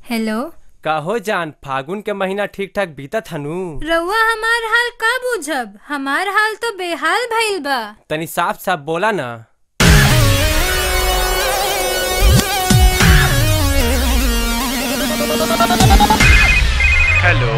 Hello. कहो जान, फागुन के महीना ठीक ठाक बीतत हनु? रउआ हमार हाल का बुझब, हमार हाल तो बेहाल भइल बा। तनी साफ साफ बोला ना। हेलो।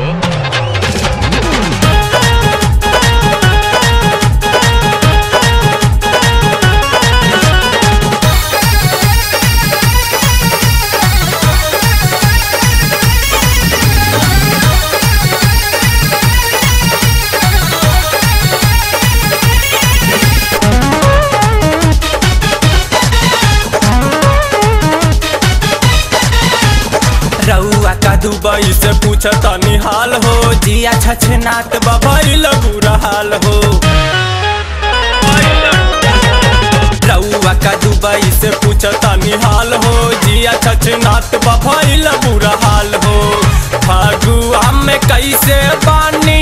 रउआ का दुबई से पूछता निहाल हो, जिया छछनात बभइल बुरा हाल हो। रउआ का दुबई से पूछता निहाल हो, जिया छछनात बभइल बुरा हाल हो। फगुआ में कैसे बानी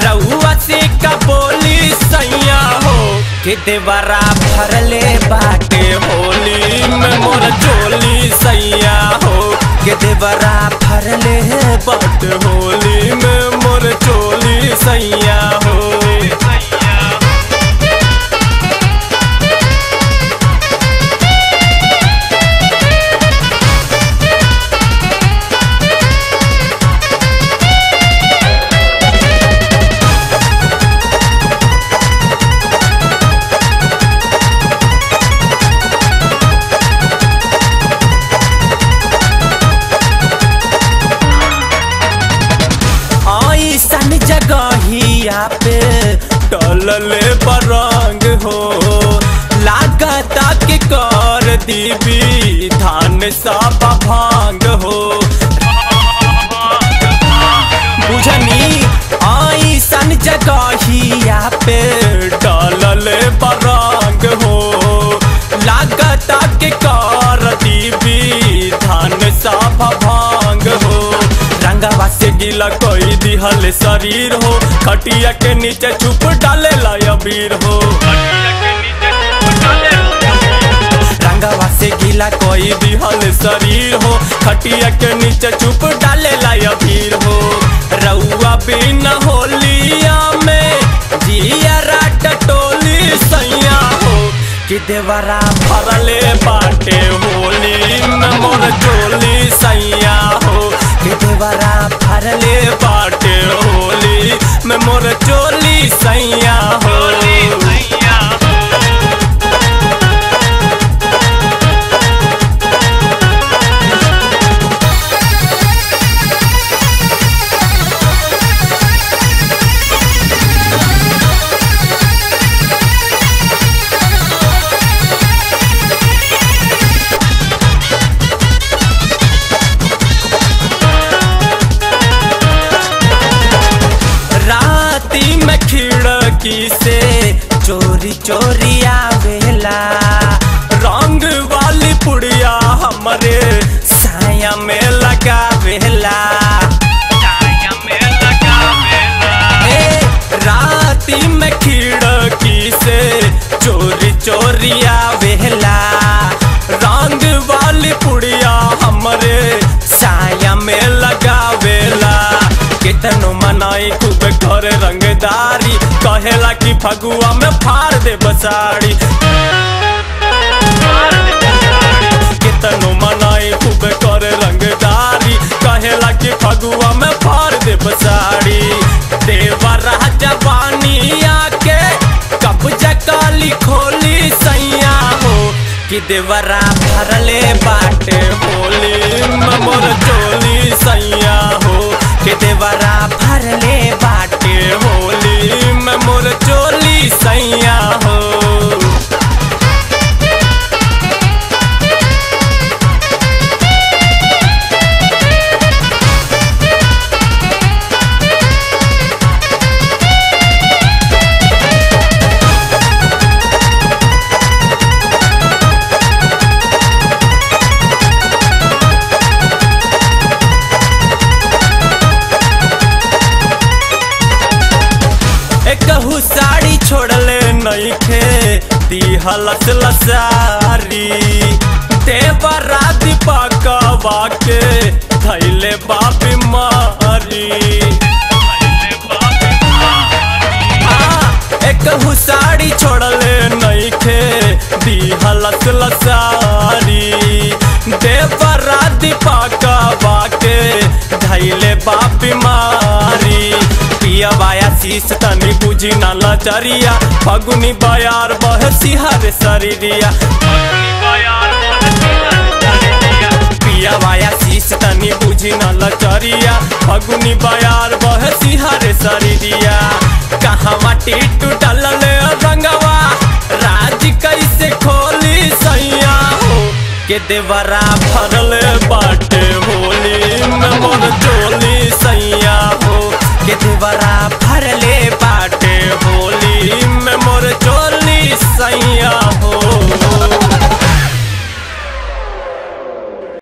रउआ से का बोली सैया हो, कि देवरा भरले बाटे होली में मोर चोली सैया हो, के देवरा भरले बाटे होली में मोर चोली सैया हो। ऐसन जगहिया पे टलले बरंग हो, लागता के कर दीबी धान सब भांग हो। बुझनी ऐसन जगहिया पे टलले बरंग हो, लागता के कर दीबी धान सब भांग हो। रंगवा से गीला कोई दिहल शरीर हो, खटिया के नीचे छुप डाले अबीर हो। रंगवा से गीला कोई दिहल शरीर हो, खटिया के नीचे छुप डाले अबीर हो। रउआ बिन होलिया में जिया टटोली सैया हो, कि देवरा भरले बाटे होली में मोर चोली सैया हो, कि देवरा भरले बाटे होली में मोर चोली सैया हो। खिड़की से चोरी चोरी आवेला, रंग वाली पुड़िया हमरे साया में लगावेला। राती में खिड़की से चोरी चोरी आवेला, रंग वाली पुड़िया हमरे साया में लगावेला। कितनो मनाई खूब घर रंगदारी, कहेला कि फगुआ में फाड़ दे बसाड़ी। कितनो मनाई खूब घर रंगदारी, कहेला कि फगुआ में फाड़ दे बसाड़ी। देवरा जवानी आके कब्जा काली खोली सैया हो, कि देवरा भरले बाटे होली में मोर चोली सैया हो, कि देवरा भरले बाटे होली में मोर चोली सैया हो। कहू साड़ी छोड़ले नइखे दिहलस लसारी, देवरा दीपकवा के खेसारी देवरा दीपका बाके धैले बा बीमारी पिया बाया शीश तनी बुझी ना लचरिया फगुनी बयार बहसी हर शरीरिया पिया बाया शीश तनी बुझी ना लचरिया फगुनी बयार बहसी हर शरीरिया कहाँ माटी टूटल रंगवा राज कैसे खोली सैया हो के देवरा भरल बाटे होली में मोर चोली सैया हो के देवरा भरले बाटे होली में मोर चोली सैया हो।